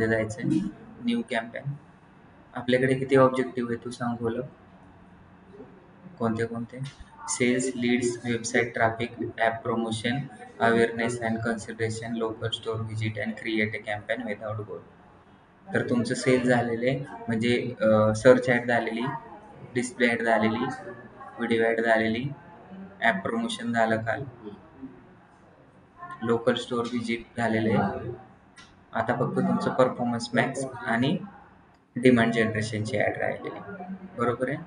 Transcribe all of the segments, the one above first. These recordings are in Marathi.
जायचं न्यू कॅम्पेन. आपल्याकडे किती ऑब्जेक्टिव्ह आहे तू सांग बोल. कोणते कोणते? Sales, leads, website traffic, app promotion, awareness and consideration, local store visit and create a campaign without goal. तर तुमचं सेल झालेले म्हणजे सर्च ॲड झालेली, डिस्प्ले ॲड झालेली, व्हिडिओ ॲड झालेली, ॲप प्रमोशन झालं काल, लोकल स्टोअर व्हिजिट झालेले. आता फक्त तुमचं परफॉर्मन्स मॅक्स आणि डिमांड जनरेशनची ॲड राहिलेली. बरोबर आहे.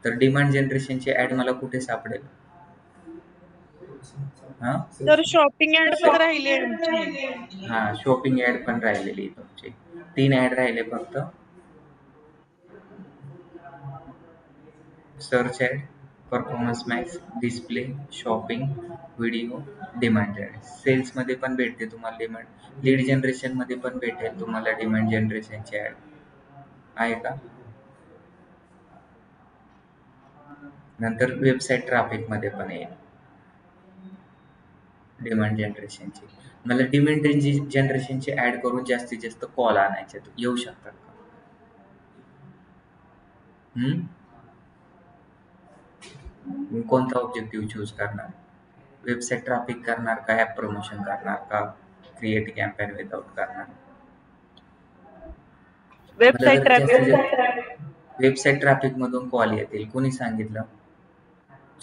तर डिमांड जनरेशनची ॲड मला कुठे सापडेल? हां तर शॉपिंग ऍड पण राहिली आमची. हां शॉपिंग ॲड पण राहिलेली तुमची. 3 ॲड राहिले फक्त. Search ad, performance max, display, shopping, video, demand generation. सेल्समध्ये पण भेटते तुम्हाला डिमांड. लीड जनरेशनमध्ये पण भेटेल तुम्हाला डिमांड जनरेशनची ॲड. आहे का? नंतर वेबसाईट ट्रॅफिकमध्ये पण येईल डिमांड जनरेशनची. मला डिमांड जनरेशनची ॲड करून जास्तीत जास्त कॉल आणायचे येऊ शकतात का? मी कोणता ऑब्जेक्टिव्ह चूज करणार? वेबसाईट ट्रॅफिक करणार का, ॲप प्रमोशन करणार का, क्रिएट कॅम्पेन विदाउट करणार? मला वेबसाईट जर ट्रॅफिक. जास्तीत वेबसाईट ट्रॅफिक मधून कॉल येतील. कोणी सांगितलं?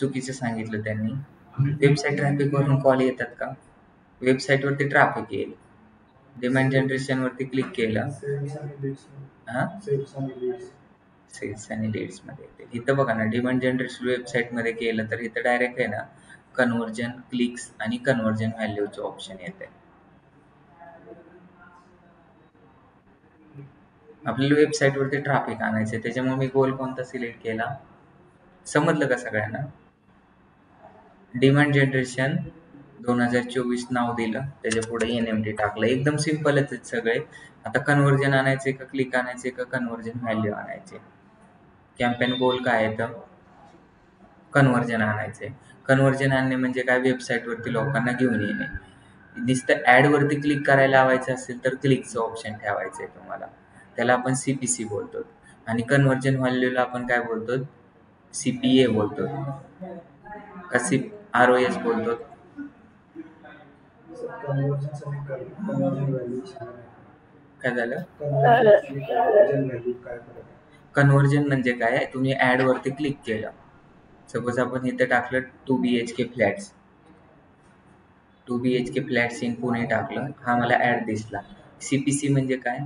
चुकीचं सांगितलं त्यांनी. वेबसाईट ट्रॅफिक वरून कॉल येतात का? वेबसाईटवरती ट्रॅफिक येईल. डिमांड जनरेशन वरती क्लिक केलं, हां सेल्स आणि लीड्स मध्ये येते. इथं बघा ना, डिमांड जनरेशन वेबसाईट मध्ये केलं तर इथं डायरेक्ट आहे ना कन्व्हर्जन, क्लिक्स आणि कन्व्हर्जन व्हॅल्यूचं ऑप्शन येते. आपल्याला वेबसाईटवरती ट्रॅफिक आणायचं, त्याच्यामुळे मी गोल कोणता सिलेक्ट केला? समजलं का सगळ्यांना? डिमांड जनरेशन 2024 नाव दिलं, त्याच्या पुढे NMT टाकलं. एकदम सिंपलच आहेत सगळे. आता कन्व्हर्जन आणायचे का, क्लिक आणायचे का, कन्व्हर्जन व्हॅल्यू आणायचे? कॅम्पेन गोल काय आहे तर कन्व्हर्जन आणायचे. कन्व्हर्जन आणणे म्हणजे काय? वेबसाईटवरती लोकांना घेऊन येणे. नुसतं ॲडवरती क्लिक करायला लावायचं असेल तर क्लिकचं ऑप्शन ठेवायचं आहे तुम्हाला. त्याला आपण CPC बोलतो. आणि कन्व्हर्जन व्हॅल्यूला आपण काय बोलतो? CPA बोलतो का ROS बोलतो? काय झालं? कन्व्हर्जन म्हणजे काय? तुम्ही ॲडवरती क्लिक केलं. सपोज आपण इथं टाकलं 2 BHK flats, 2 BHK flats in Pune टाकलं. हा मला ॲड दिसला. CPC म्हणजे काय?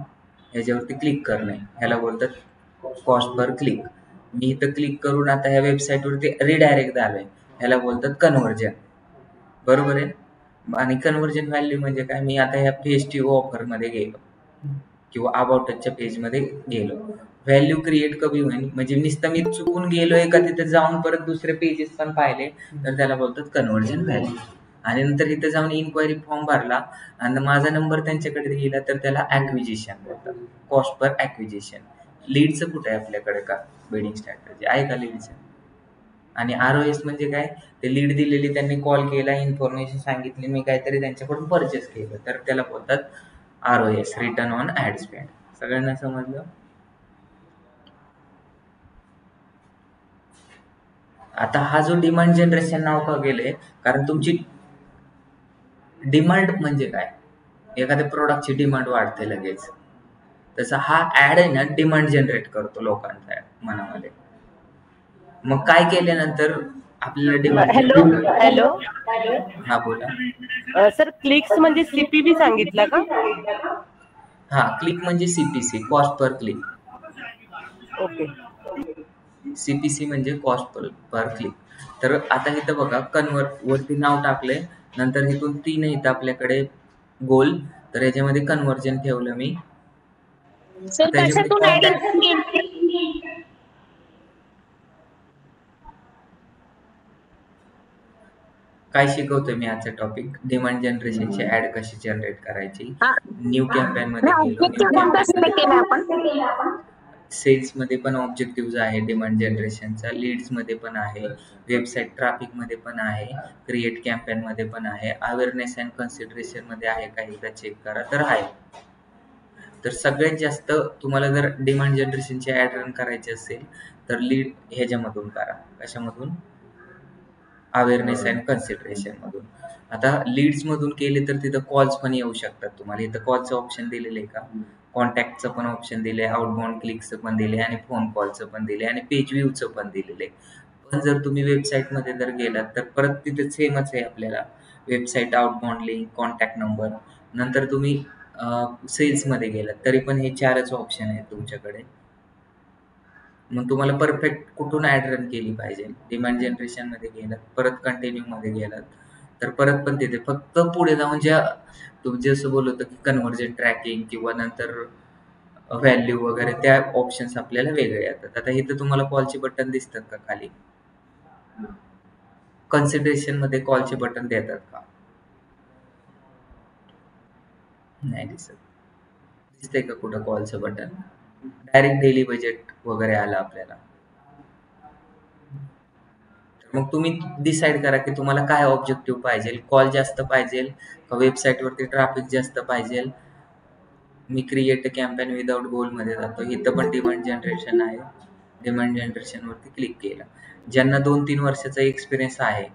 ह्याच्यावरती क्लिक करणे. ह्याला बोलतात कॉस्ट पर क्लिक. मी इथं क्लिक करून आता ह्या वेबसाईटवरती रिडायरेक्ट झालोय. ह्याला बोलतात कन्व्हर्जन. बरोबर आहे. आणि कन्व्हर्जन व्हॅल्यू म्हणजे काय? मी आता ह्या फेस्टिव्ह ऑफरमध्ये गेलो किंवा अबाउट टचच्या पेजमध्ये गेलो. व्हॅल्यू क्रिएट कधी होईल? म्हणजे नुसतं मी चुकून गेलोय का तिथे जाऊन परत दुसरे पेजेस पण पाहिले तर त्याला बोलतात कन्व्हर्जन व्हॅल्यू. आणि नंतर इथं जाऊन इन्क्वायरी फॉर्म भरला आणि माझा नंबर त्यांच्याकडे गेला तर त्याला ॲक्विजिशन बोलतात, कॉस्ट पर ॲक्विजिशन. लीडचं कुठं आहे आपल्याकडे का? बिडिंग स्ट्रॅटेजी आहे का लीडचं? आणि ROS म्हणजे काय? ते लीड दिलेली, त्यांनी कॉल केला, इन्फॉर्मेशन सांगितली, मी काहीतरी त्यांच्याकडून परचेस केलं तर त्याला बोलतात ROS, return on ad spend. सगळ्यांना समजलं? आता हा जो डिमांड जनरेशन नाव का गेले? कारण तुमची डिमांड म्हणजे काय? एखाद्या प्रोडक्टची डिमांड वाढते लगेच. तसा हा ॲड आहे ना, डिमांड जनरेट करतो लोकांच्या मनामध्ये. मग काय केल्यानंतर आपल्याला डिमांड हॅलो हॅलो हा बोला. सर, क्लिक्स म्हणजे CPB सांगितलं का? हा, क्लिक म्हणजे CPC, cost per click. Okay. CPC म्हणजे कॉस्ट पर क्लिक. तर आता इथं बघा, कन्वर्ट वरती नाव टाकले, नंतर इथून 3 इथं आपल्याकडे गोल. तर याच्यामध्ये कन्व्हर्जन ठेवलं मी. सर, आता याच्यामध्ये कशातून ऍड कॉन्टॅक्ट काय शिकवतोय मी आजचा टॉपिक? डिमांड जनरेशनची ऍड कशी जनरेट करायची. न्यू कॅम्पेन मध्ये गेलो. न्यू कॅम्पेन मध्ये सेल्स मध्ये पण ऑब्जेक्टिव्ह आहे डिमांड जनरेशनचा, लीड्स मध्ये पण आहे, वेबसाईट ट्रॅफिक मध्ये पण आहे, क्रिएट कॅम्पेन मध्ये पण आहे, अवेअरनेस अँड कन्सिडरेशन मध्ये आहे का एकदा चेक करा तर आहे. तर सगळ्यात जास्त तुम्हाला जर डिमांड जनरेशनची ॲड रन करायची असेल तर लीड ह्याच्यामधून करा. कशामधून? अवेअरनेस अँड कन्सिडरेशन मधून. आता लीड्स मधून केले तर तिथं कॉल्स पण येऊ शकतात तुम्हाला. इथं कॉलचं ऑप्शन दिलेलं आहे का? कॉन्टॅक्टचं पण ऑप्शन दिले, आउटबाउंड क्लिकचं पण दिले आणि फोन कॉलचं पण दिले आणि पेज व्ह्यूचं पण दिलेलं आहे. पण जर तुम्ही वेबसाईटमध्ये जर गेलात तर परत तिथे सेमच आहे आपल्याला. Website, outbound link, contact number. नंतर तुम्ही सेल्समध्ये गेलात तरी पण हे 4च ऑप्शन आहेत तुमच्याकडे. मग तुम्हाला परफेक्ट कुठून ॲड रन केली पाहिजे? डिमांड जनरेशनमध्ये गेलात, परत कंटिन्यूमध्ये गेलात, तर परत पण तिथे फक्त पुढे जाऊन तुम्ही जसं बोलत होतं की कन्व्हर्जन ट्रॅकिंग किंवा नंतर व्हॅल्यू वगैरे त्या ऑप्शन्स आपल्याला वेगळे येतात. आता इथं तुम्हाला कॉलचे बटन दिसतात का खाली? कन्सिडरेशनमध्ये कॉलचे बटन देतात का? नाही दिसत. दिसतंय का कुठं कॉलचं बटन? डायरेक्ट डेली बजेट वगैरे आलं आपल्याला. मग तुम्ही डिसाईड करा की तुम्हाला काय ऑब्जेक्टिव्ह पाहिजे. कॉल जास्त पाहिजे का वेबसाईटवरती ट्रॅफिक जास्त पाहिजे? मी क्रिएट अ कॅम्पेन विदाउट गोलमध्ये जातो. इथं पण डिमांड जनरेशन आहे. डिमांड जनरेशनवरती क्लिक केलं. ज्यांना 2-3 वर्षाचा एक्सपिरियन्स आहे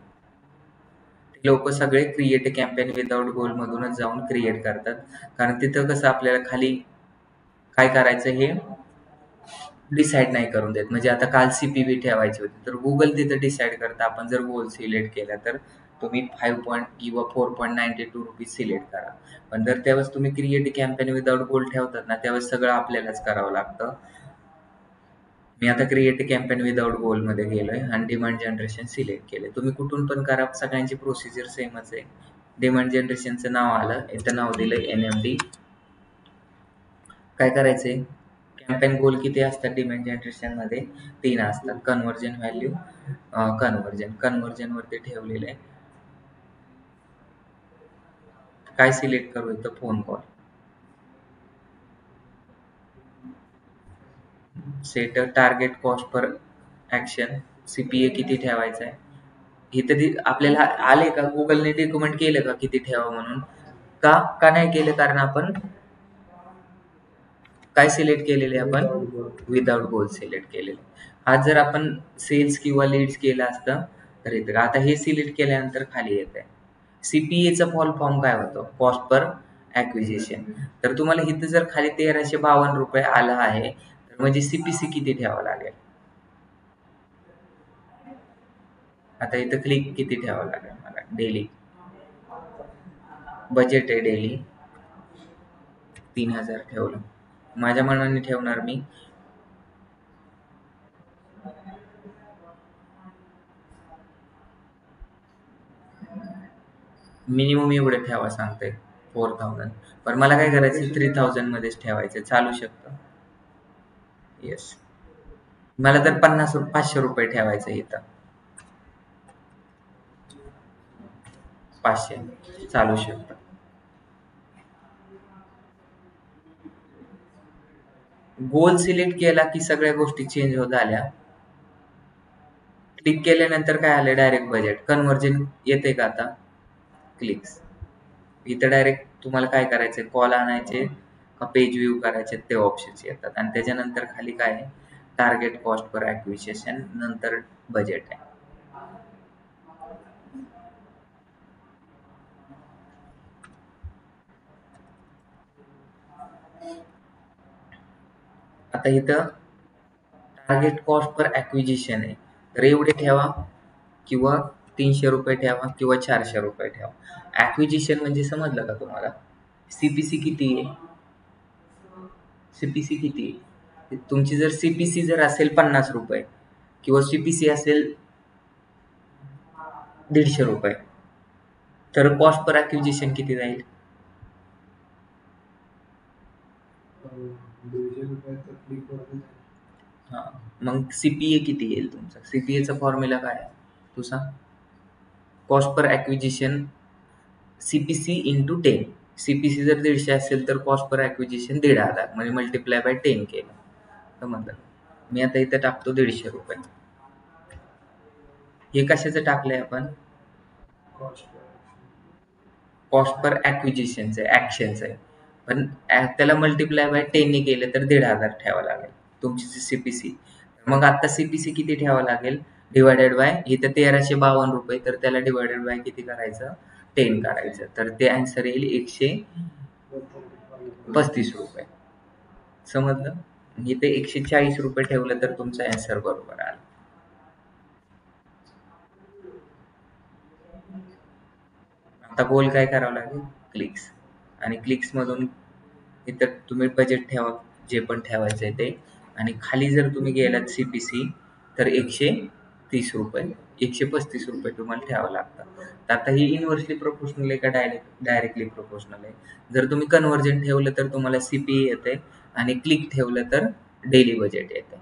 ते लोक सगळे क्रिएट अ कॅम्पेन विदाउट गोलमधूनच जाऊन क्रिएट करतात. कारण तिथं कसं आपल्याला खाली काय करायचं हे डिसाईड नाही करून देत. म्हणजे आता काल CPV ठेवायची होती तर गुगल तिथं डिसाईड करतं. आपण जर गोल सिलेक्ट केला तर तुम्ही 5 पॉइंट किंवा 4.92 रुपीज सिलेक्ट करा. पण जर त्यावेळेस तुम्ही क्रिएट कॅम्पेन विदाउट गोल ठेवतात ना त्यावेळेस सगळं आपल्यालाच करावं लागतं. मी आता क्रिएट कॅम्पेन विदाउट गोलमध्ये गेलोय आणि डिमांड जनरेशन सिलेक्ट केले. तुम्ही कुठून पण करा, सगळ्यांची प्रोसिजर सेमच आहे. डिमांड जनरेशनचं नाव आलं, इथं नाव दिलंय NMD. काय करायचंय? कॅम्पेन गोल किती असतात डिमांड जनरेशनमध्ये? 3 असतात. कन्व्हर्जन, व्हॅल्यू, कन्व्हर्जनवरती ठेवलेलं आहे. काय सिलेक्ट करू? इथं phone call. Set target cost per action, CPA किती ठेवायचा आहे? इथं आपल्याला आले का? गुगलने रिकमेंड केलं का किती ठेवा म्हणून? का नाही केलं? कारण आपण काय सिलेक्ट केलेले? आपण विदाउट गोल सिलेक्ट केलेले. आज जर आपण सेल्स किंवा लीड्स केलं असतं तर इथं आता हे सिलेक्ट केल्यानंतर खाली येत आहे. CPAचा फॉल फॉर्म काय होतो? Cost per acquisition. तर तुम्हाला इथं जर खाली 1352 रुपये आला आहे तर म्हणजे CPC किती ठेवावं लागेल? आता इथं क्लिक किती ठेवावं लागेल मला? डेली बजेट आहे, डेली 3000 ठेवलं. माझ्या मनाने ठेवणार मी मिनिमम एवढे ठेवा सांगते 4000. पण मला काय करायचं? 3000 मध्येच ठेवायचं. चालू शकतं. येस. मला तर 500 रुपये ठेवायचं इथं. 500 चालू शकतं. गोल सिलेक्ट केला की सगळ्या गोष्टी चेंज होत आल्या. क्लिक केल्यानंतर काय आलं? Direct budget. कन्व्हर्जन येते का आता? क्लिक्स. इथं डायरेक्ट तुम्हाला काय करायचंय? कॉल आणायचे का पेज व्ह्यू करायचे ते ऑप्शन्स येतात आणि त्याच्यानंतर खाली काय आहे? टार्गेट कॉस्ट पर ॲक्विजिशन, नंतर बजेट आहे. आता इथं टार्गेट कॉस्ट पर ॲक्विजिशन आहे तर एवढे ठेवा किंवा 300 रुपये ठेवा किंवा 400 रुपये ठेवा. ॲक्विजिशन म्हणजे समजलं का तुम्हाला? CPC किती आहे? CPC किती आहे? तुमची जर CPC जर असेल 50 रुपये किंवा CPC असेल 150 रुपये तर कॉस्ट पर ॲक्विजिशन किती राहील? 150 हां. मग CPA किती येईल तुमचा? CPAचा फॉर्म्युला काय आहे? तू सांग. Cost per acquisition CPC × 10. CPC जर 150 असेल तर कॉस्ट पर ॲक्विजिशन 1500 म्हणजे मल्टिप्लाय बाय 10 केलं. समजलं? मी आता इथं टाकतो 150 रुपये. हे कशाचं टाकलंय आपण? कॉस्ट पर ॲक्विजिशनचं आहे, ॲक्शनचं आहे. पण त्याला मल्टिप्लाय बाय 10 ने केलं तर 1,500 ठेवावं लागेल तुमची जी CPC. मग आता CPC किती ठेवावं लागेल डिवायडेड बाय इथं 1,352 रुपये, तर त्याला डिवायडेड बाय किती करायचं 10 करायचं, तर ते आन्सर येईल 135 रुपये. समजलं? इथे 140 रुपये ठेवलं तर तुमचा आन्सर बरोबर आला. आता गोल काय करावं लागेल क्लिक्स, आणि क्लिक्समधून इथं तुम्ही बजेट ठेवा जे पण ठेवायचं आहे ते, आणि खाली जर तुम्ही गेलात CPC तर 130 रुपये 135 रुपये तुम्हाला ठेवावं लागतं. तर आता ही इन्व्हर्सली प्रोपोर्शनल आहे का डायरेक्टली प्रोपोर्शनल आहे? जर तुम्ही कन्व्हर्जन ठेवलं तर तुम्हाला CPE येते, आणि क्लिक ठेवलं तर डेली बजेट येते.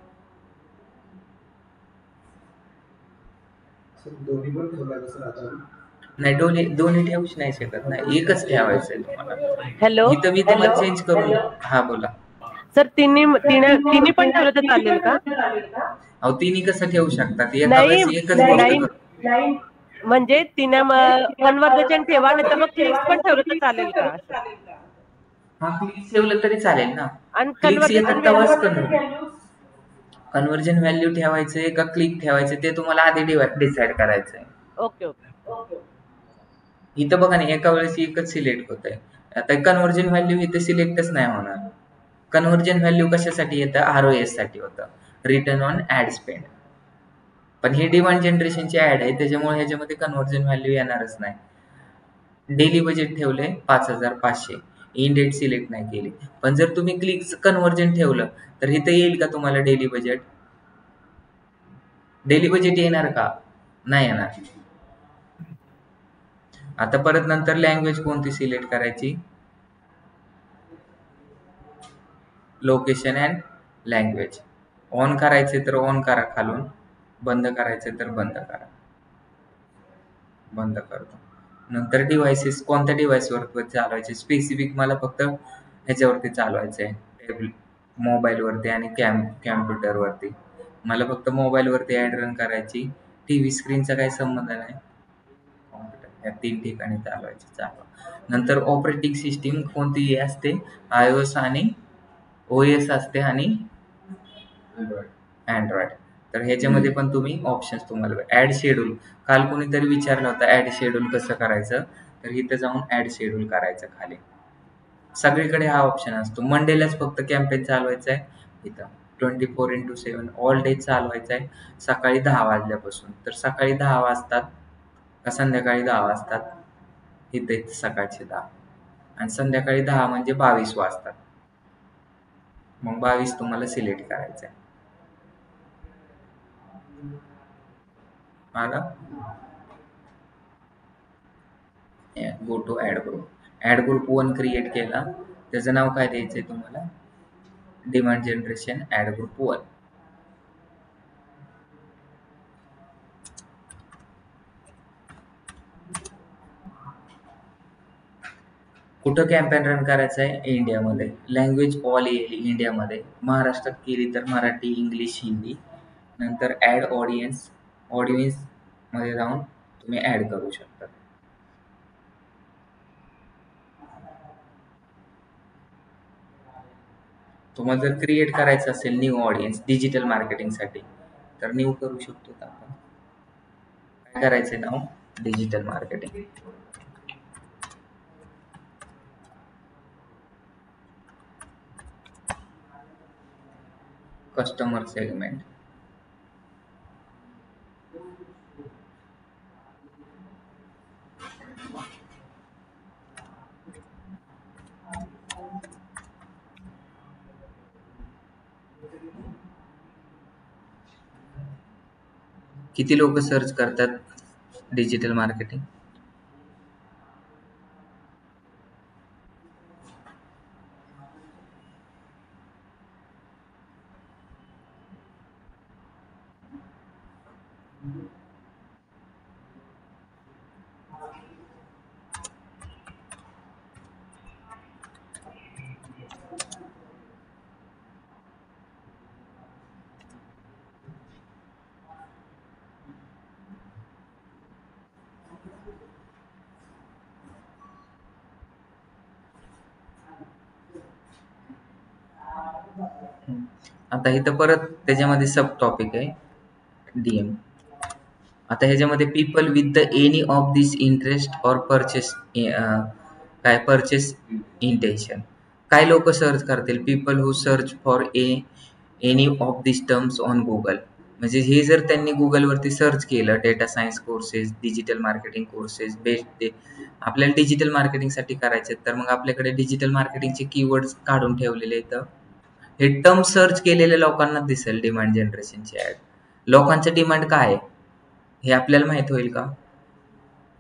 नाही, दोन्ही ठेवूच नाही शकत ना, एकच ठेवायचं आहे तुम्हाला. हॅलो. इथं मी तुम्हाला चेंज करून हा बोला. सर तिन्ही पण ठेवलं तर चालेल का? अहो तिन्ही कसं ठेवू शकतात, एका नाही वेळेस एकच गोष्ट नाही कर. म्हणजे कन्व्हर्जेशन ठेवा, नाही तर मग क्लिक्स पण ठेवलं तर चालेल का असं? हा क्लिक ठेवलं तरी चालेल ना. आणि क्लिक्स कन्व्हर्जेशन येतात व्हॅल्यू. तेव्हाच कन्व्हर्जन व्हॅल्यू ठेवायचंय का क्लिक ठेवायचं ते तुम्हाला आधी डिसाईड करायचंय. Okay okay. इथं बघा ना, एका वेळेस एकच सिलेक्ट होत आहे. आता कन्व्हर्जन व्हॅल्यू इथे सिलेक्टच नाही होणार. कन्व्हर्जन व्हॅल्यू कशासाठी येतं, ROS साठी होतं, रिटर्न ऑन ऍड स्पेंड. पण हे डिमांड जनरेशनची ऍड आहे त्याच्यामुळे ह्याच्यामध्ये कन्व्हर्जन व्हॅल्यू येणारच नाही. डेली बजेट ठेवले 5,500, इन डेट सिलेक्ट नाही केली. पण जर तुम्ही क्लिकचं कन्व्हर्जन ठेवलं तर इथं येईल का तुम्हाला डेली बजेट? डेली बजेट येणार का? नाही येणार. आता परत नंतर लँग्वेज कोणती सिलेक्ट करायची, लोकेशन अँड लँग्वेज. ऑन करायचे तर ऑन करा खालून, बंद करायचे तर बंद करा. बंद करतो. नंतर डिव्हाइसेस कोणत्या डिव्हाइसवर चालवायचे, स्पेसिफिक मला फक्त ह्याच्यावरती चालवायचं आहे, मोबाईलवरती आणि कॅम्प्युटरवरती. मला फक्त मोबाईलवरती ॲड रन करायची, TV स्क्रीनचा काही संबंध नाही. कॉम्प्युटर या 3 ठिकाणी चालवायचे, चालवा. नंतर ऑपरेटिंग सिस्टीम कोणती असते, iOS आणि OS असते, आणि अँड्रॉइड. तर ह्याच्यामध्ये पण तुम्ही ऑप्शन्स तुम्हाला ॲड शेड्यूल, काल कोणीतरी विचारलं होतं ॲड शेड्यूल कसं करायचं, तर इथं जाऊन ॲड शेड्यूल करायचं खाली. सगळीकडे हा ऑप्शन असतो. मंडेलाच फक्त कॅम्पेन चालवायचा आहे, इथं 24x7 ऑल डे चालवायचा आहे, सकाळी 10 वाजल्यापासून. तर सकाळी 10 वाजतात का संध्याकाळी 10 वाजतात, इथे सकाळचे 10, आणि संध्याकाळी 10 म्हणजे 22 वाजतात. मग 22 तुम्हाला सिलेक्ट करायचं आहे. मला go to ad group. Ad group 1 create केला, त्याचं नाव काय द्यायचं आहे तुम्हाला, डिमांड जनरेशन ॲड ग्रुप 1. कुठं कॅम्पेन रन करायचं आहे, इंडियामध्ये. लँग्वेज ऑल येईल इंडियामध्ये. महाराष्ट्रात केली तर मराठी, इंग्लिश, हिंदी. नंतर ॲड ऑडियन्स, ऑडियन्समध्ये जाऊन तुम्ही ॲड करू शकता. तुम्हाला जर क्रिएट करायचं असेल न्यू ऑडियन्स डिजिटल मार्केटिंगसाठी, तर न्यू करू शकतो आपण. काय करायचं नाव, डिजिटल मार्केटिंग. Customer segment. किती लोक सर्च करतात डिजिटल मार्केटिंग? आता इथं परत त्याच्यामध्ये सब टॉपिक आहे DM. आता ह्याच्यामध्ये people with the any of this interest और परचेस काय परचेस इंटेन्शन. काय लोक सर्च करतील? People who search for any of this terms on Google. म्हणजे हे जर त्यांनी गुगलवरती सर्च केलं, data science courses, digital marketing courses, best आपल्याला डिजिटल मार्केटिंगसाठी करायचे तर मग आपल्याकडे डिजिटल मार्केटिंगचे कीवर्ड्स काढून ठेवलेले आहेत. हे टर्म सर्च केलेल्या लोकांना दिसेल डिमांड जनरेशनची ऍड. लोकांचं डिमांड काय आहे हे आपल्याला माहित होईल का?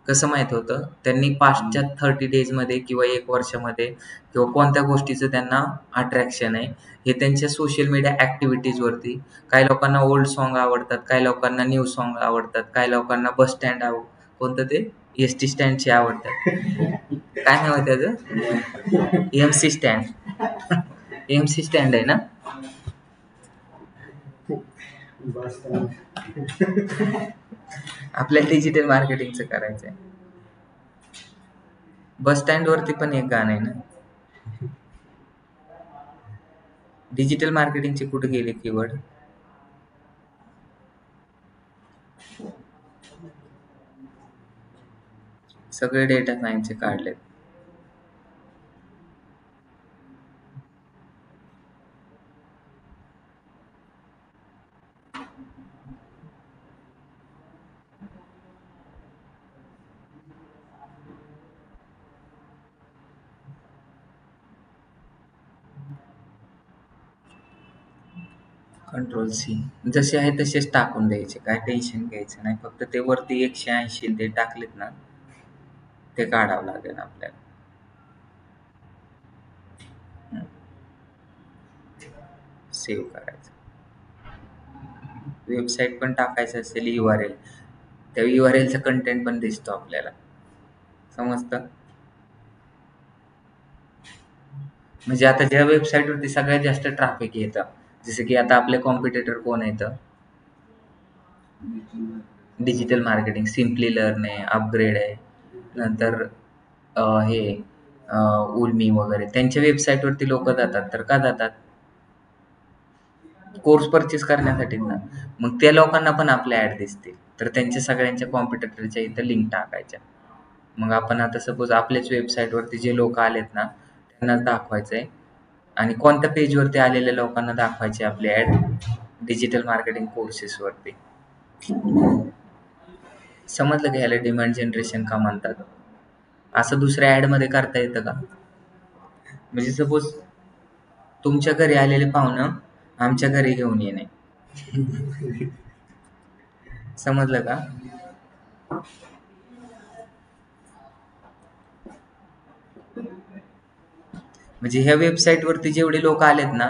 कसं माहित होतं? त्यांनी पास्टच्या 30 डेजमध्ये किंवा 1 वर्षामध्ये किंवा कोणत्या गोष्टीचं त्यांना अट्रॅक्शन आहे हे त्यांच्या सोशल मीडिया ॲक्टिव्हिटीजवरती. काही लोकांना ओल्ड सॉन्ग आवडतात, काही लोकांना न्यू सॉन्ग आवडतात, काही लोकांना बस स्टँड कोणतं ते एस-टी स्टँडचे आवडतात. काय नाव आहे त्याचं? MC stand. MC स्टँड आहे ना? आपल्याला डिजिटल मार्केटिंगचं करायचंय. बस स्टँड वरती पण एक गाणं आहे ना. डिजिटल मार्केटिंगचे कुठे गेले कीवर्ड? सगळे डेटा सायन्सचे काढलेत. Ctrl+C. जसे आहे तसेच टाकून द्यायचे, काय टेन्शन घ्यायचं नाही. फक्त ते वरती 180 ते टाकलेत ना, ते काढावं लागेल आपल्याला. सेव्ह करायचं. वेबसाईट पण टाकायचं असेल URL, त्या URLचा कंटेंट पण दिसतो आपल्याला. समजतं? म्हणजे आता ज्या वेबसाईटवरती सगळ्यात जास्त ट्रॅफिक येतं, जसं की आता आपले कॉम्पिटिटर कोण येतं? डिजिटल मार्केटिंग, सिम्पली लर्न आहे, अपग्रेड आहे, नंतर हे उर्मी वगैरे. त्यांच्या वेबसाईटवरती लोक जातात. तर का जातात? कोर्स परचेस करण्यासाठी ना. मग त्या लोकांना पण आपल्या ऍड दिसतील. तर त्यांच्या सगळ्यांच्या कॉम्पिटिटरच्या इथं लिंक टाकायच्या. मग आपण आता सपोज आपल्याच वेबसाईटवरती जे लोक आलेत ना त्यांनाच दाखवायचंय. आणि कोणत्या पेजवरती आलेल्या लोकांना दाखवायची आपली ऍड? Digital marketing कोर्सेसवरती. समजलं का ह्याला डिमांड जनरेशन का म्हणतात? असं दुसऱ्या ऍडमध्ये करता येतं का? म्हणजे सपोज तुमच्या घरी आलेले पाहुणं आमच्या घरी घेऊन येणे. समजलं का? म्हणजे ह्या वेबसाईटवरती जेवढे लोक आलेत ना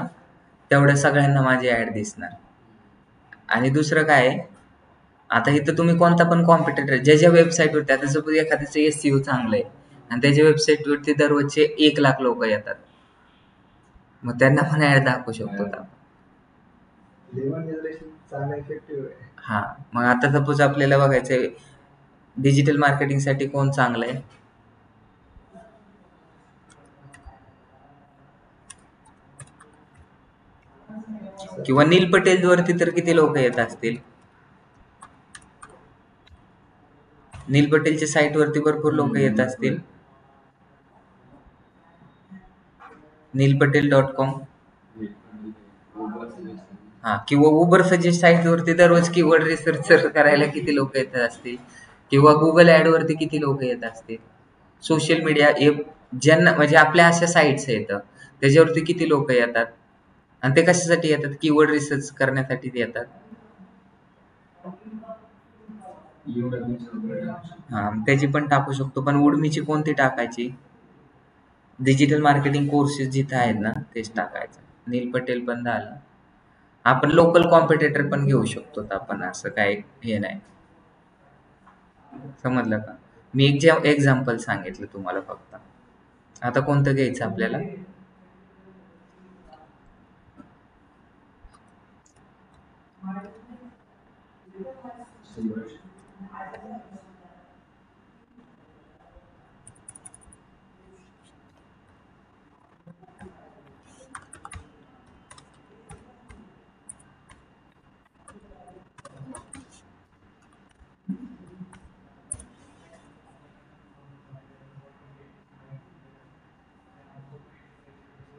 तेवढ्या सगळ्यांना माझी ऍड दिसणार. आणि दुसरं काय आहे, आता इथं तुम्ही कोणता पण कॉम्पिटिटर ज्याच्या वेबसाईटवरती, आता सपोज एखाद्याचं SEO चांगलं आहे आणि त्याच्या वेबसाईटवरती दररोजचे 1 लाख लोक येतात, मग त्यांना पण ऍड दाखवू शकतो का? हा. मग आता सपोज आपल्याला बघायचंय डिजिटल मार्केटिंग साठी कोण चांगलं आहे? किंवा नील पटेल वरती तर किती लोक येत असतील? नील पटेलच्या साईट वरती भरपूर लोक येत असतील. नीलपटेल.com. हा. किंवा उबर सजेस्ट साईट वरती दररोज कीवर्ड रिसर्च करायला किती लोक येत असतील? किंवा गुगल ऍड वरती किती लोक येत असतील? सोशल मीडिया ज्यांना म्हणजे आपल्या अशा साईट्स आहेत त्याच्यावरती किती लोक येतात? आणि ते कशासाठी येतात? कीवर्ड रिसर्च करण्यासाठी येतात. हा, त्याची पण टाकू शकतो. पण उर्मीची कोणती टाकायची? डिजिटल मार्केटिंग कोर्सेस जिथे आहेत ना तेच टाकायचं. नील पटेल पण झालं. आपण लोकल कॉम्पिटिटर पण घेऊ शकतो आपण, असं काय हे नाही. समजलं का? मी एक एक्झाम्पल सांगितलं तुम्हाला फक्त. आता कोणतं घ्यायचं आपल्याला?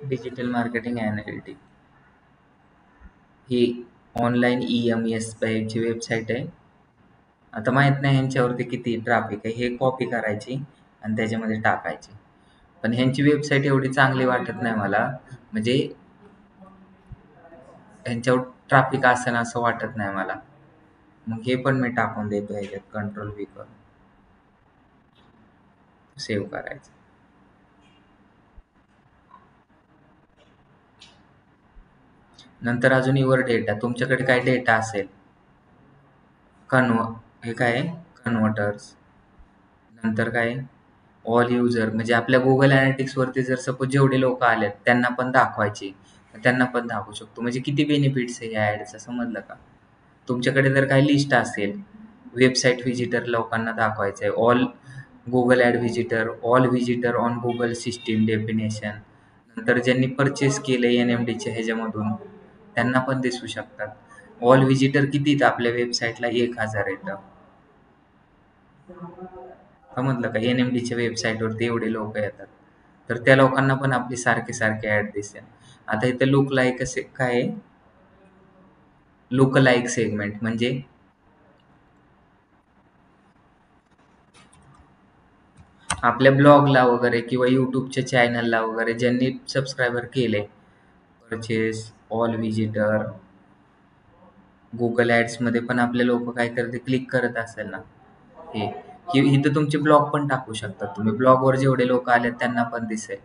डिजिटल मार्केटिंग ॲनालिटिक्स ही ऑनलाईन EMS ची वेबसाईट आहे. आता माहित नाही ह्यांच्यावरती किती ट्रॅफिक आहे, हे कॉपी करायची आणि त्याच्यामध्ये टाकायची. पण ह्यांची वेबसाईट एवढी चांगली वाटत नाही मला, म्हणजे ह्यांच्यावर ट्रॅफिक असेल असं वाटत नाही मला. मग हे पण मी टाकून देतो ह्याच्यात, Ctrl V करून सेव्ह करायचं. नंतर अजून युअर डेटा, तुमच्याकडे काय डेटा असेल, हे काय कन्व्हर्टर्स. नंतर काय ऑल युजर, म्हणजे आपल्या गुगल अॅनालिटिक्स वरती जर सपोज जेवढे लोक आलेत त्यांना पण दाखवायचे, त्यांना पण दाखवू शकतो. म्हणजे किती बेनिफिट्स आहे या ॲडचा, समजलं का? तुमच्याकडे जर काही लिस्ट असेल, वेबसाईट व्हिजिटर लोकांना दाखवायचं आहे, all Google ad visitor, all visitor on Google system definition. नंतर ज्यांनी परचेस केलं NMDच्या ह्याच्यामधून त्यांना पण दिसू शकतात. ऑल व्हिजिटर किती आपल्या वेबसाईटला 1000 येतं, समजलं का? NMDच्या वेबसाईटवरती एवढे लोक येतात, तर त्या लोकांना पण आपली सारखे सारखे ॲड दिसेल. आता इथं लुक लाईक असे काय, लुक लाईक सेगमेंट म्हणजे आपल्या ब्लॉगला वगैरे किंवा यूट्यूबच्या चॅनलला वगैरे ज्यांनी सबस्क्रायबर केले, परचेस, ऑल व्हिजिटर, गुगल ॲड्समध्ये पण आपले लोक काय करते, क्लिक करत असेल ना, हे इथं तुमचे ब्लॉग पण टाकू शकता तुम्ही. ब्लॉगवर जेवढे लोक आले त्यांना पण दिसेल.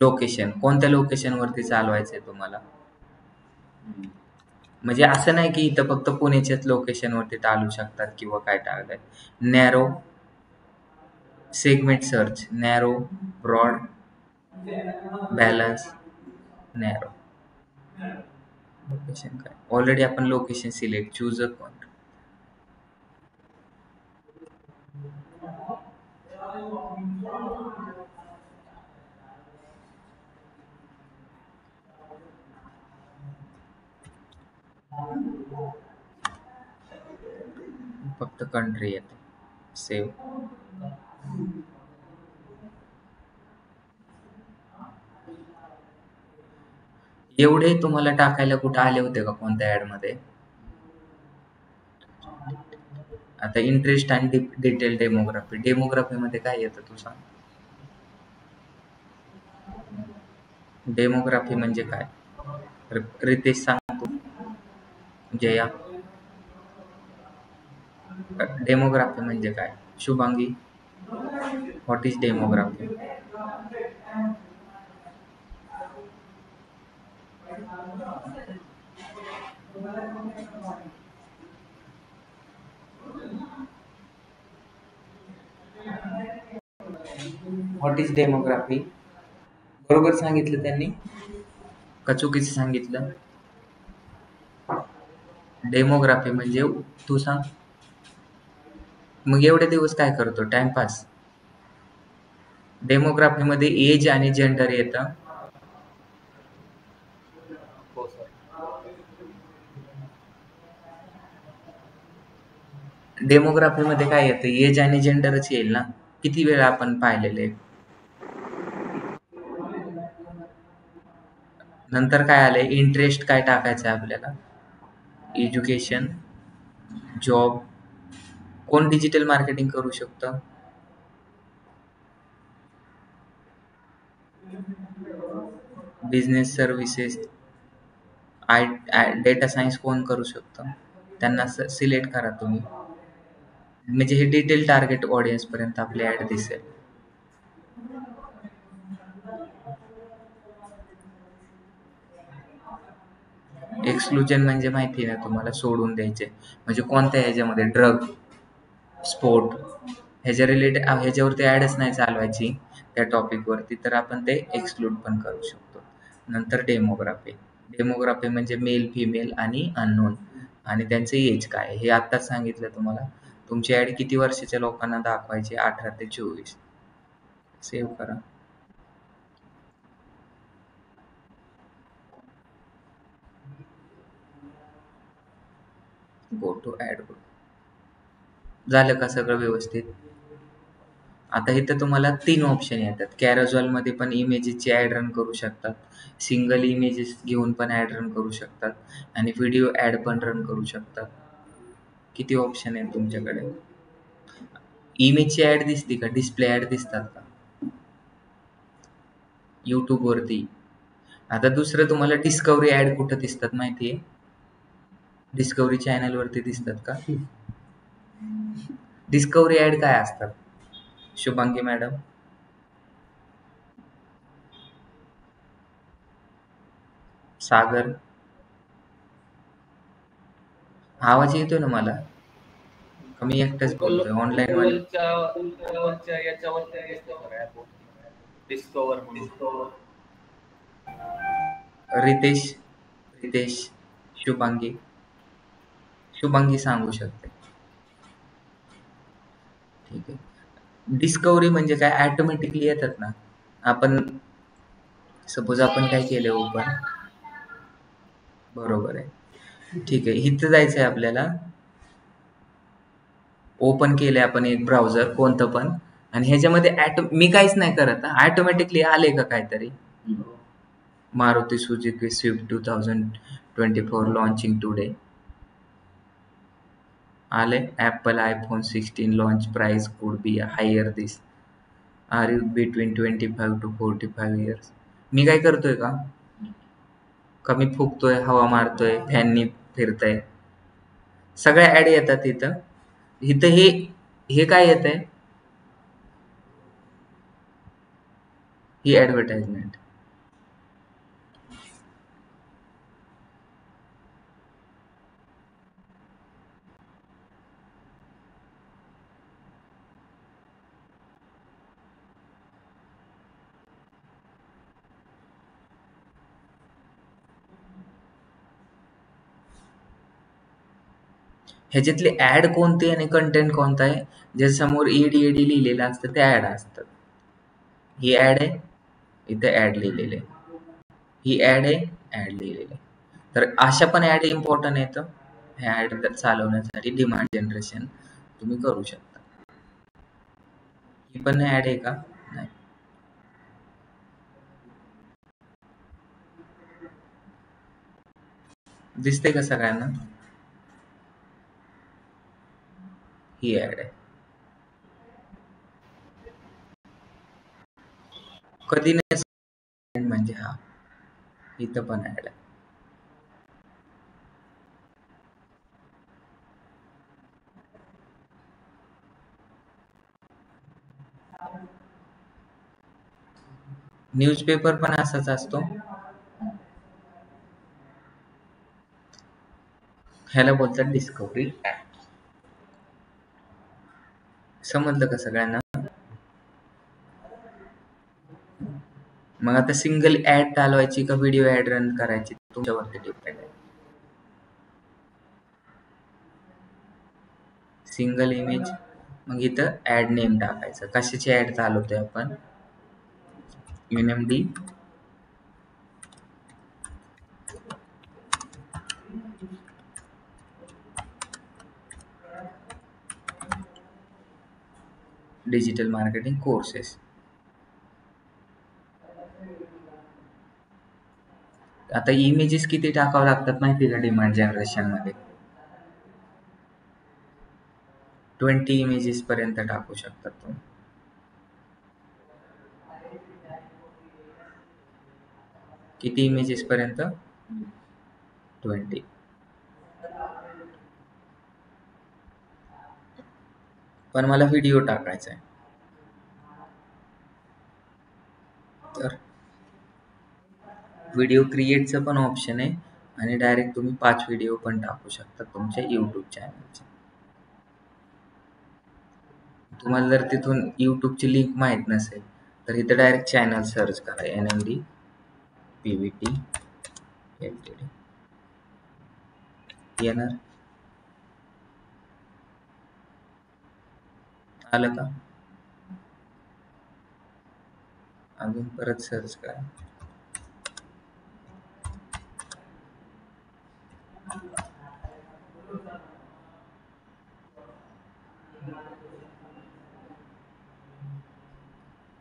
लोकेशन, कोणत्या लोकेशनवरती चालवायचं आहे तुम्हाला, म्हणजे असं नाही की इथं फक्त पुण्याच्याच लोकेशनवरती चालू शकतात किंवा काय टाकलंय. Narrow segment search, narrow, broad, balance, narrow. Location काय, ऑलरेडी आपण location select, choose a point. फक्त कंट्री येते, सेव्ह. एवढे तुम्हाला टाकायला कुठं आले होते का कोणत्या ऍड मध्ये? आता इंटरेस्ट आणि डिटेल डेमोग्राफी, डेमोग्राफी मध्ये काय येतं तू सांग? डेमोग्राफी म्हणजे काय रितेश सांग तू, जया. डेमोग्राफी म्हणजे काय Shubhangi? What is demography? What is demography? बरोबर सांगितलं त्यांनी का चुकीचं सांगितलं? डेमोग्राफी म्हणजे तू सांग. मग एवढे दिवस काय करतो, टाइमपास? डेमोग्राफी मध्ये एज आणि जेंडर येतं. डेमोग्राफी मध्ये काय येतं, एज आणि जेंडरच येईल ना. किती वेळा आपण पाहिलेले. नंतर काय आलंय, इंटरेस्ट काय टाकायचं आहे आपल्याला, एज्युकेशन, जॉब. कोण डिजिटल मार्केटिंग करू शकतं? बिझनेस सर्व्हिसेस, डेटा सायन्स कोण करू शकतं? त्यांना सिलेक्ट करा तुम्ही. म्हणजे हे डिटेल टार्गेट ऑडियन्स पर्यंत आपली ऍड दिसेल. एक्सक्लुजन म्हणजे माहिती आहे ना तुम्हाला, सोडून द्यायचे. म्हणजे कोणत्या ह्याच्यामध्ये, ड्रग, स्पोर्ट, ह्याच्या रिलेटेड ह्याच्यावरती ऍडच नाही चालवायची त्या टॉपिकवरती, तर आपण ते एक्सक्लूड पण करू शकतो. नंतर डेमोग्राफी, डेमोग्राफी म्हणजे मेल, फिमेल आणि अननोन, आणि त्यांचं एज काय हे आत्ताच सांगितलं तुम्हाला. तुमची ऍड किती वर्षाच्या लोकांना दाखवायची, 18 ते 24. सेव्ह करा. Go to ad group. झालं का सगळं व्यवस्थित? आता इथं तुम्हाला 3 ऑप्शन येतात. कॅरोजलमध्ये पण इमेजेसची ॲड रन करू शकतात. सिंगल इमेजेस घेऊन पण ॲड रन करू शकतात आणि व्हिडिओ ॲड पण रन करू शकतात. किती ऑप्शन आहेत तुमच्याकडे? इमेजची ॲड दिसते का? डिस्प्ले ॲड दिसतात का? YouTubeवरती. आता दुसरं तुम्हाला डिस्कव्हरी ॲड कुठं दिसतात माहिती आहे? डिस्कव्हरी चॅनलवरती दिसतात का? डिस्कव्हरी ॲड काय असतात? शुभांगी मॅडम? सागर? आवाज येतोय ना मला? का मी एकटाच बोलतोय? ऑनलाईन वाले गुगलच्या याच्यावरती दिसतं सर ॲपवरती डिस्कवर म्हणून. रितेश, शुभांगी सांगू शकते. ठीक आहे. डिस्कव्हरी म्हणजे काय? ऑटोमॅटिकली येतात ना. आपण सपोज आपण काय केलं ओपन. बरोबर आहे. ठीक आहे. इथं जायचं आहे आपल्याला. ओपन केलंय आपण एक ब्राउझर कोणतं पण आणि ह्याच्यामध्ये मी काहीच नाही करत. ऑटोमॅटिकली आले का काहीतरी? Maruti Suzuki Swift 2024 launching today. आले. Apple iPhone 16 launch price could be higher this. Are you between 25 to 45 years. मी काय करतोय का? कमी फुकतोय, हवा मारतोय, फॅननी फिरतय. सगळ्या ॲड येतात इथं. इथं हे काय येतंय? ही ॲडव्हर्टाइजमेंट. ह्याच्यातली ॲड कोणती आणि कंटेंट कोणता आहे? ज्या समोर ED लिहिलेलं असतं ते ॲड असतात. ही ॲड आहे, इथे ॲड लिहिलेलं आहे. ही ॲड आहे, ॲड लिहिलेलं आहे. तर अशा पण ॲड इम्पॉर्टंट येतं. ह्या ॲड चालवण्यासाठी डिमांड जनरेशन तुम्ही करू शकता. ही पण ॲड आहे का? नाही. दिसते का सगळ्यांना? ही ॲड आहे. कधी नाही म्हणजे हा इथं पण ॲड आहे. न्यूजपेपर पण असाच असतो. ह्याला बोलतात डिस्कव्हरी ॲड. समजलं का सगळ्यांना? मग आता सिंगल ॲड चालवायची का व्हिडिओ ॲड रन करायची तुमच्यावरती डिपेंड आहे. सिंगल इमेज, मग इथं ॲड नेम टाकायचं. कशाची ॲड चालवतोय आपण? NMD digital marketing courses. आता इमेजेस किती टाकावं लागतात माहिती आहे का डिमांड जनरेशन मध्ये? 20 इमेजेस पर्यंत टाकू शकतात तुम्ही. किती इमेजेस पर्यंत? 20. पण मला व्हिडिओ टाकायचा आहे, तर व्हिडिओ क्रिएटचं पण ऑप्शन आहे आणि डायरेक्ट तुम्ही 5 व्हिडिओ पण टाकू शकता तुमच्या यूट्यूब चॅनलचे. तुम्हाला जर तिथून यूट्यूबची लिंक माहीत नसेल तर इथं डायरेक्ट चॅनल सर्च करा. NMD PVT LTD येणार. आलं का? अजून परत सर्च करा.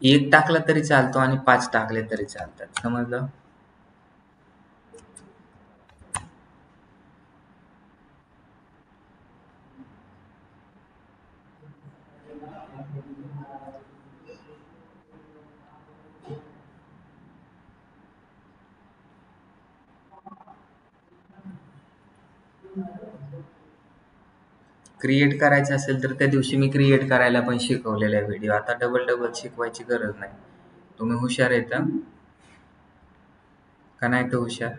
एक टाकला तरी चालतो आणि 5 टाकले तरी चालतात. समजलं? क्रिएट करायचं असेल तर त्या दिवशी मी क्रिएट करायला पण शिकवलेला आहे व्हिडिओ. आता डबल शिकवायची गरज नाही. तुम्ही हुशार आहेत हं? का नाही तर हुशार?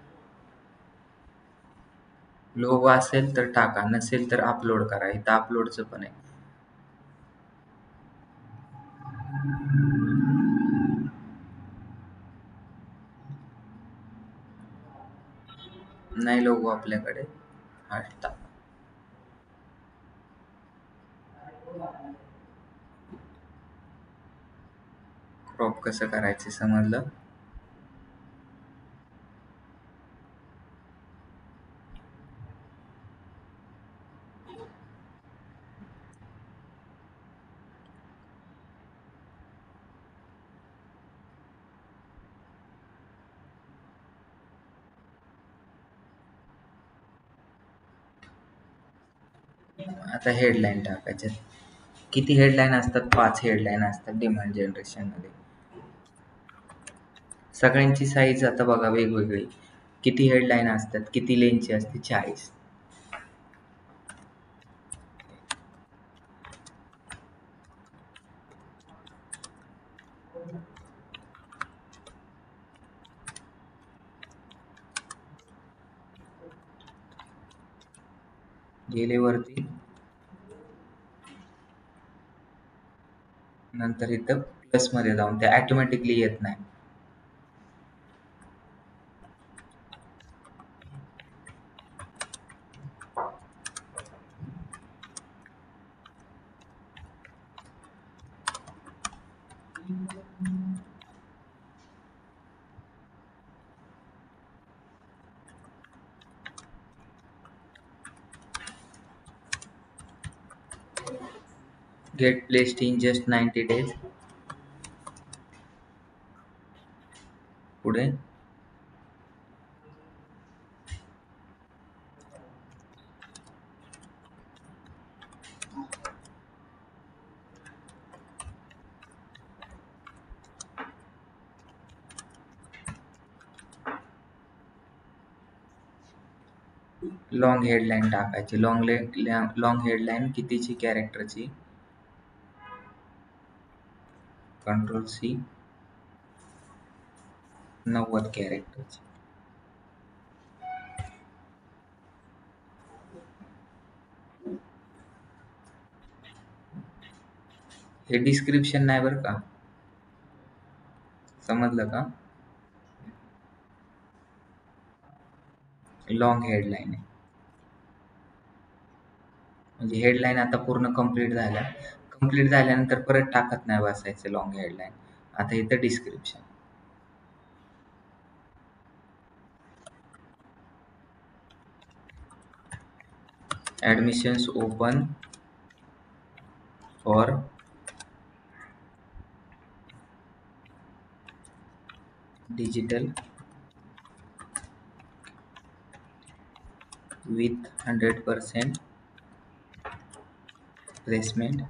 लोगो असेल तर टाका, नसेल तर अपलोड करा. इथं अपलोडचं पण आहे. नाही लोगो आपल्याकडे. हा टाका. क्रॉप कसं करायचं समजलं? आता हेडलाईन टाकायचे. किती हेडलाईन असतात? 5 हेडलाईन असतात डिमांड जनरेशनमध्ये. सगळ्यांची साईज आता बघा वेगवेगळी. किती हेडलाईन असतात? किती लेनची असते? 40. गेले वरती. नंतर इथं प्लस मध्ये जाऊन ते ऑटोमॅटिकली येत नाही. Get placed in just 90 days. पुढे लॉंग हेडलाईन टाकायची. लॉंग हेडलाईन कितीची? कॅरेक्टरची. Control C. 90 कॅरेक्टरची. हे डिस्क्रिप्शन नाही बरं का. समजलं का? लॉंग हेडलाईन आहे. म्हणजे हेडलाईन आता पूर्ण कंप्लीट झाल्या. कंप्लीट झाल्यानंतर परत टाकत नाही बसायचं लॉंग हेडलाईन. आता इथं description. Admissions open for digital with 100% placement.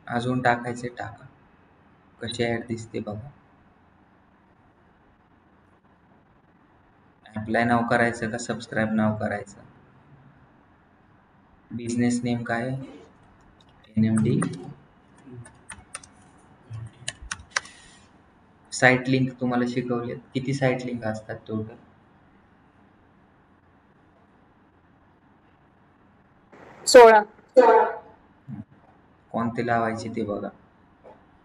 अजून टाकायचे टाका. कशी ऍड दिसते बघा. अप्लाय नाव करायचं का सबस्क्राईब नाव करायचं? बिझनेस नेम काय? NMD. साईट लिंक तुम्हाला शिकवले. किती साईट लिंक असतात टोटल? 16. कोणते लावायचे ते बघा.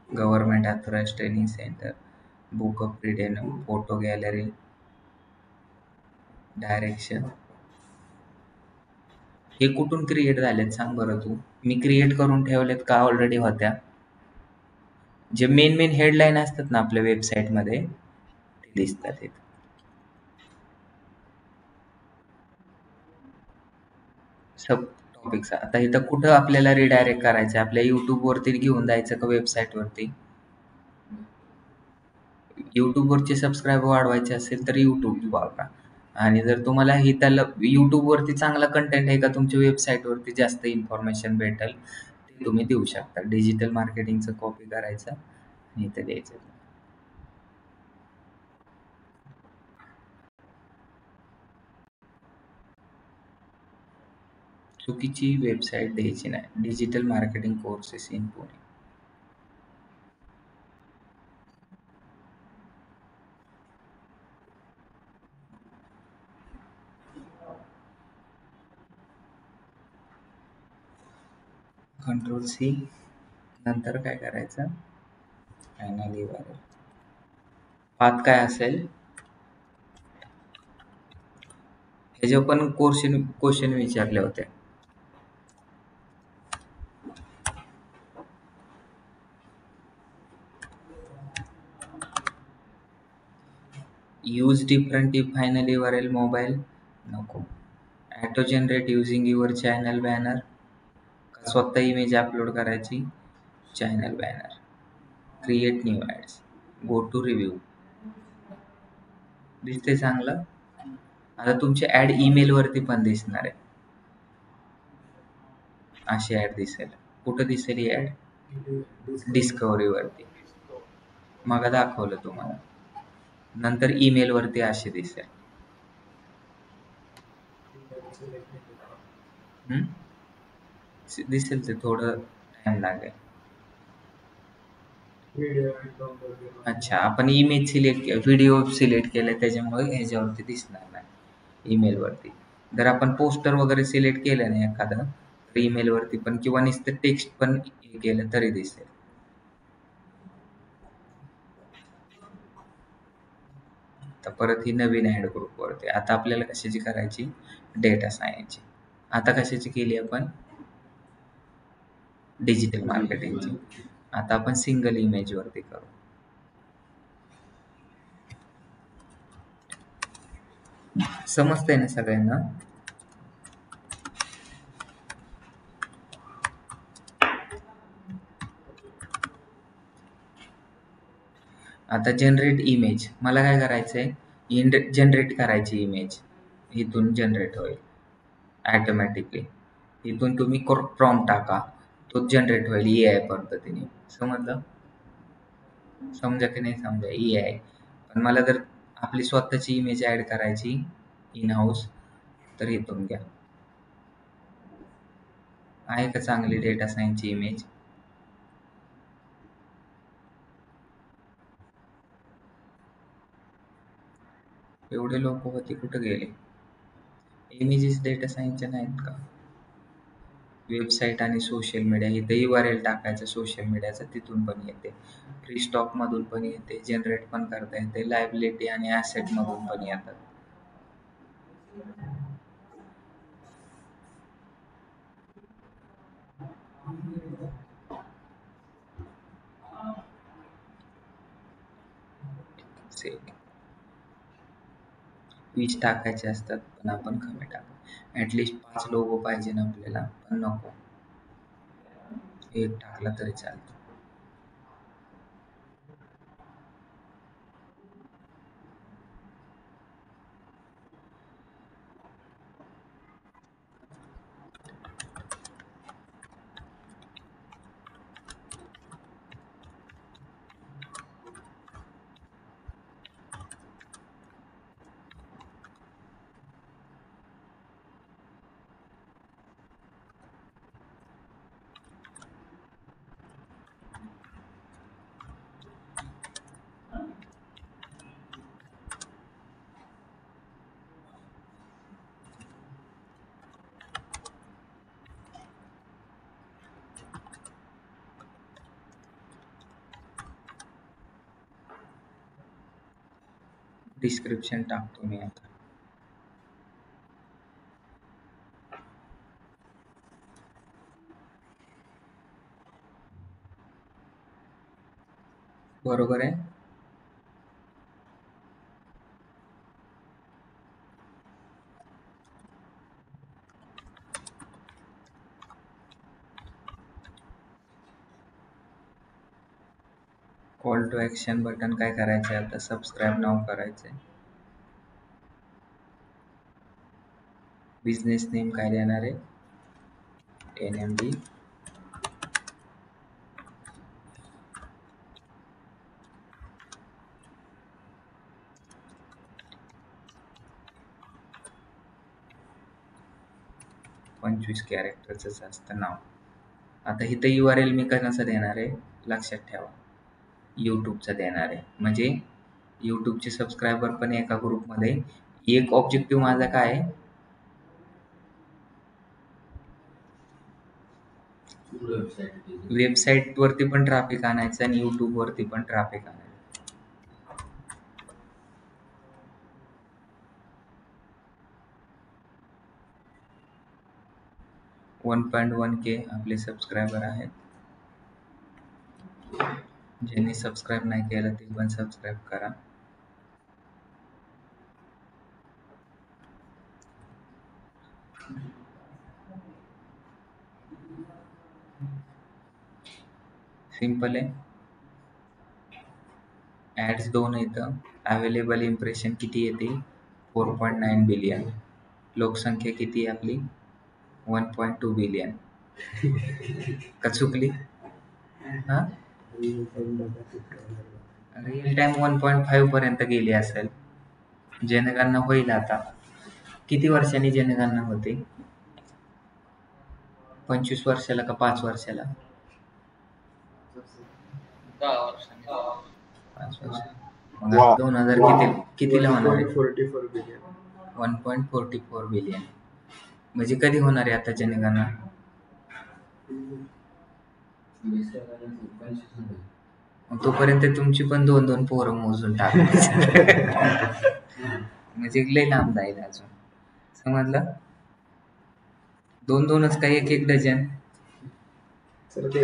Government authorised training centre, book of freedom, photo gallery, direction, हे कुठून क्रिएट झालेत सांग बरं तू. मी क्रिएट करून ठेवलेत का ऑलरेडी होत्या? जे मेन मेन हेडलाईन असतात ना आपल्या वेबसाईटमध्ये ते दिसतात इथं. सब टॉपिक्स आता इथं कुठं आपल्याला रिडायरेक्ट करायचं आहे? आपल्या यूट्यूबवरती घेऊन जायचं का वेबसाईटवरती? यूट्यूबवरचे सबस्क्राईब वाढवायचे असेल तर यूट्यूब वापरा. आणि जर तुम्हाला ही त्याला यूट्यूबवरती चांगला कंटेंट आहे का तुमच्या वेबसाईटवरती जास्त इन्फॉर्मेशन भेटेल ते तुम्ही देऊ शकता. डिजिटल मार्केटिंगचं कॉपी करायचं आणि इथं द्यायचं. चुकीची वेबसाईट द्यायची नाही. Digital marketing courses in Pune. Control C. नंतर काय करायचं? फायनली वर पाथ काय असेल ह्याच्यावर पण क्वेश्चन विचारले होते. Use different if finally URL mobile नको. Auto generate using your channel banner का स्वतः इमेज अपलोड करायची? Channel banner. Create new ads. Go to review. दिसते चांगलं. आता तुमची ॲड ईमेलवरती पण दिसणार आहे. अशी ॲड दिसेल. कुठं दिसेल ही ॲड? डिस्कवरीवरती. मग दाखवलं तुम्हाला. नंतर ईमेलवरती अशी दिसेल. दिसेल ते थोडं टाइम लागेल. अच्छा, आपण इमेज सिलेक्ट व्हिडिओ सिलेक्ट केले त्याच्यामुळे ह्याच्यावरती दिसणार नाही ईमेलवरती. जर आपण पोस्टर वगैरे सिलेक्ट केलं नाही एखादं तर ईमेलवरती पण किंवा नुसतं टेक्स्ट पण हे केलं तरी दिसेल. तर परत ही नवीन ॲड ग्रुपवरती. आता आपल्याला कशाची करायची? डेटा सायन्सची. आता कशाची केली आपण? डिजिटल मार्केटिंगची. आता आपण सिंगल इमेजवरती करू. समजतंय ना सगळ्यांना? आता जनरेट इमेज. मला काय करायचंय? जनरेट करायची इमेज. इथून जनरेट होईल ॲटोमॅटिकली. इथून तुम्ही प्रॉम्प्ट टाका, तो जनरेट होईल AI पद्धतीने. समजलं? समजा की नाही समजा AI. पण मला जर आपली स्वतःची इमेज ॲड करायची इन हाऊस तर इथून घ्या. आहे का चांगली डेटा सायन्सची इमेज? एवढे लोक होते कुठं गेले? इमेजेस डेटा सायन्सच्या नाहीत का? वेबसाईट आणि सोशल मीडिया. इथे URL टाकायचं सोशल मीडियाचं, तिथून पण येते. फ्री स्टॉक मधून पण येते. जनरेट पण करता येते. लायबिलिटी आणि ॲसेट मधून पण येतात. पीच टाकायचे असतात पण आपण कमी टाकू. ॲटलिस्ट 5 लोगो पाहिजे ना आपल्याला, पण नको. एक टाकला तरी चालतो. डिस्क्रिप्शन टाकतो मी आता. बरोबर आहे. कॉल टू ॲक्शन बटन काय करायचं आहे आता? सबस्क्राईब नाव करायचं आहे. बिझनेस नेम काय देणार आहे? NMD. पंचवीस कॅरेक्टरचं असतं नाव. आता इथं URL मी कसं देणार आहे लक्षात ठेवा. यूट्यूबचा देणार आहे, म्हणजे यूट्यूबचे सबस्क्रायबर पण एका ग्रुपमध्ये. एक ऑब्जेक्टिव्ह माझा काय आहे, वेबसाईट वरती पण ट्रॅफिक आणायचं आणि यूट्यूब वरती पण ट्रॅफिक आणायचं. 1.1K आपले सबस्क्रायबर आहेत. ज्यांनी सबस्क्राईब नाही केलं ते पण सबस्क्राईब करा. सिंपल आहे. ॲड्स 2 येतं. अवेलेबल इम्प्रेशन किती येते? 4.9 बिलियन. लोकसंख्या किती आहे आपली? 1.2 बिलियन. का चुकली? हां, रिअल टाइम 1.5 पर्यंत गेली असेल. जनगणना होईल आता. किती वर्षांनी जनगणना होते? 25 वर्षाला का 5 वर्षाला? 10 वर्षांनी. 5 वर्ष. मग आता 2000 कितीला होणार आहे? 1.44 बिलियन. म्हणजे कधी होणार आहे आता जनगणना? मग तोपर्यंत तुमची पण 2-2 पोरं मोजून टाकायची. म्हणजे लय लांब जाईल अजून. समजलं? 2-2च काय 1-1 डझन? सर ते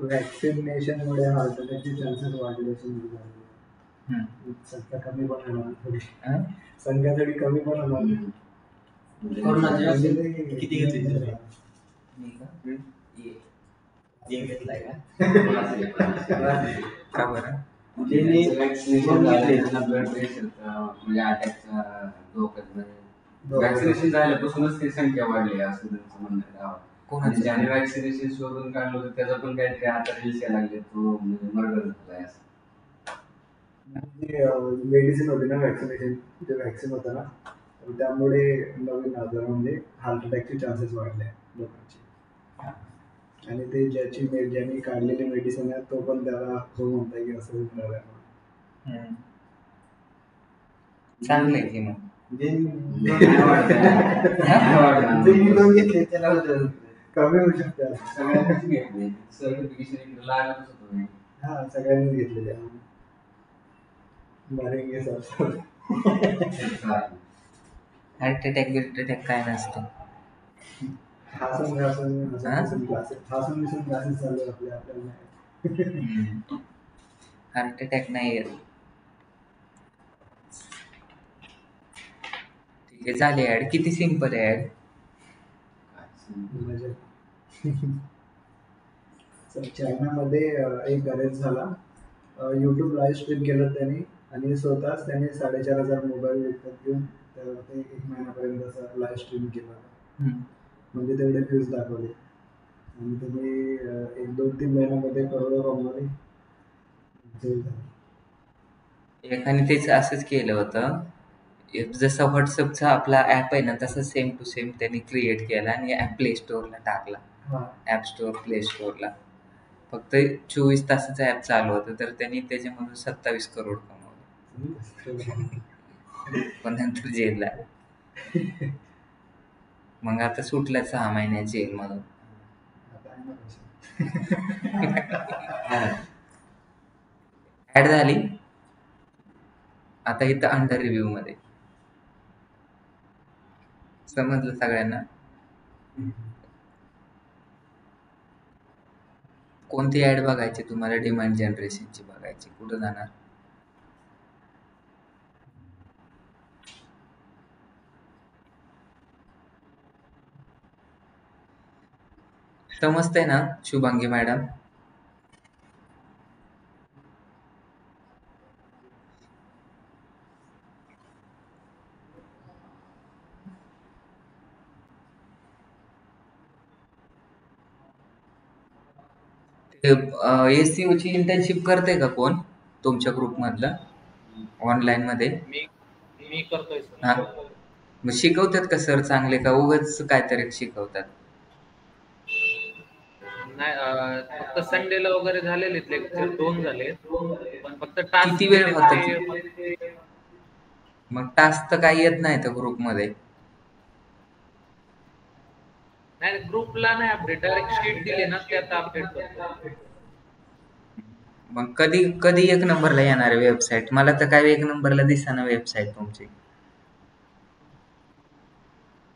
वॅक्सिनेशनमुळे हार्ट अटॅकचे चान्सेस वाढले संख्या कमी पण होणार थोडी. संख्या थोडी कमी पण होणार. किती घेतली? का बरं? वॅक्सिनेशन झालं ब्लड प्रेशरचा म्हणजे अटॅकचा धोका. वॅक्सिनेशन झाल्यापासूनच ती संख्या वाढली असं त्यांचं म्हणणं आहे. कोणाचं? ज्याने वॅक्सिनेशन शोधून काढलं होतं त्याचा पण काहीतरी आता रील्स यायला लागले, तो म्हणजे मर्डर झालाय असं. मेडिसिन होते ना वॅक्सिनेशन, जे वॅक्सिन होतं ना, तर त्यामुळे नवीन आजार म्हणजे हार्ट अटॅकचे चान्सेस वाढले लोकांचे. आणि ते ज्यांनी काढलेली मेडिसिन आहे तो पण त्याला हो म्हणताय की असं होऊन राहिलं. चांगलं आहे की मग. घेतले त्याला कमी होऊ शकते. सगळ्यांनीच घेतले सर्टिफिकेशन लागतच होतं. हा, सगळ्यांनीच घेतलेले. हार्ट अटॅक काय नसतं. हसून क्लासेस चालू आपल्याला. हार्ट अटॅक नाही येत. ठीक आहे, झाली ऍड. किती सिंपल आहे ऍड. चायनामध्ये एक गॅरेज झाला. यूट्यूब लाईव्ह स्ट्रीम केलं त्यांनी आणि स्वतःच त्यांनी 4,500 मोबाईल विकत घेऊन ते 1 महिन्यापर्यंत असं लाईव्ह स्ट्रीम केलं. म्हणजे तेवढे व्ह्यूज दाखवले आणि त्यांनी 1-2-3 महिन्यामध्ये करोडो कमवले. एकाने तेच असंच केलं होतं. जसं व्हॉट्सअपचा आपला ॲप आहे ना, तसं सेम टू सेम त्यांनी क्रिएट केला आणि ॲप प्ले स्टोअरला टाकला. ॲप स्टोअर, प्ले स्टोअरला. फक्त 24 तासाचं ॲप चालू होतं, तर त्यांनी त्याच्यामधून 27 करोड कमवले. पण नंतर जेलला. मग आता सुटला 6 महिन्यात जेलमधून. ॲड झाली. आता इथं अंडर रिव्ह्यू मध्ये. समजलं सगळ्यांना? कोणती ऍड बघायची तुम्हाला? डिमांड जनरेशनची बघायची, कुठं जाणार? समजतंय ना शुभांगी मॅडम? एससीओ ची इंटर्नशिप करते का कोण तुमच्या ग्रुप मधलं ऑनलाईन मध्ये? मी मी करतोय हा, सर. मग शिकवतात का सर चांगले, का उगाच काहीतरी शिकवतात? नाही फक्त संडेला वगैरे झालेले लेक्चर 2 झाले, पण फक्त टास्क किती वेळ दिले होता? ते. मग टास्क तर काही येत नाही तर ग्रुप मध्ये? नाही ग्रुपला नाही अपडेट, डायरेक्ट शीट दिली ना त्यात अपडेट करतो. मग कधी कधी एक नंबरला येणार आहे वेबसाईट? मला तर काय एक नंबरला दिसेना वेबसाईट तुमची.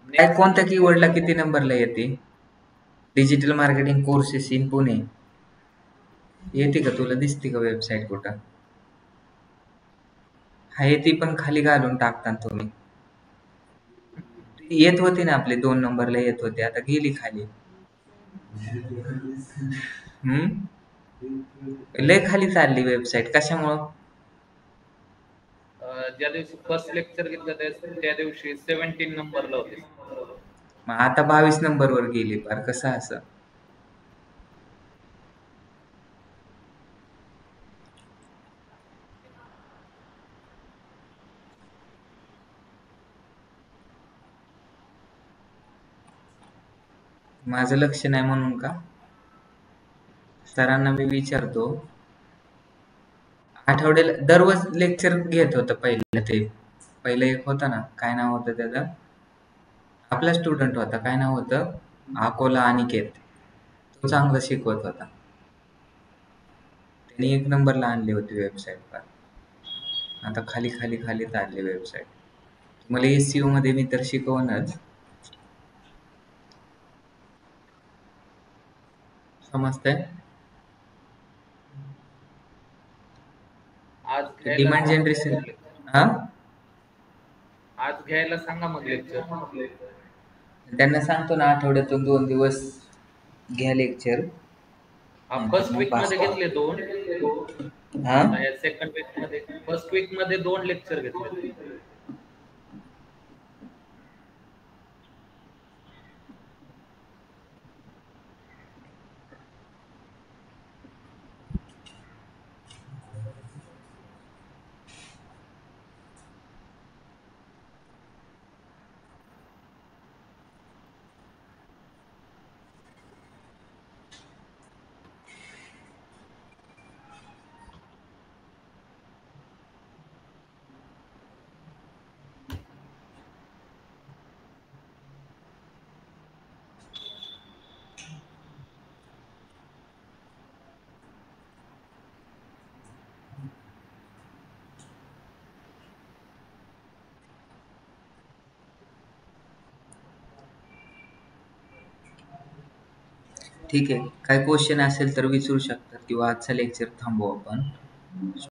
काय नेक्स्ट कोणत्या मंथ कीवर्डला किती नंबरला येते? Digital marketing courses in Pune येते का तुला? दिसते का वेबसाईट कुठं? हा, येते पण खाली घालून टाकता तुम्ही. येत होती ना आपली 2 नंबरला येत होती, आता गेली खाली. लय खाली चालली वेबसाईट, कशामुळं? ज्या दिवशी फर्स्ट लेक्चर घेतलं त्या दिवशी 17 नंबरला होते. मग आता 22 नंबरवर गेली पार, कसं असं? माझं लक्ष नाही म्हणून का? सरांना मी विचारतो. आठवड्याला दररोज लेक्चर घेत होतं पहिलं एक होता ना, काय नाव होतं त्याचं? आपला स्टुडंट होता, काय नाव होतं? अकोला अनिकेत. तो चांगला शिकवत होता, त्यांनी 1 नंबरला आणली होती वेबसाईट पर. आता खाली खाली खाली चालली वेबसाईट. तुम्हाला एससीओ मध्ये मी तर शिकवणच, समजतंय? आज घ्यायला डिमांड सांगा जनरेशन. मग लेक्चर. हा, आज घ्यायला सांगा मग लेक्चर. त्यांना सांगतो ना आठवड्यातून 2 दिवस घ्या लेक्चर. First weak pass. मध्ये घेतले 2. हा, आता या सेकंड वीक मध्ये, फर्स्ट वीक मध्ये 2 लेक्चर घेतले. ठीक आहे. काय क्वेश्चन असेल तर विचारू शकतात, किंवा आजचा लेक्चर थांबवू आपण.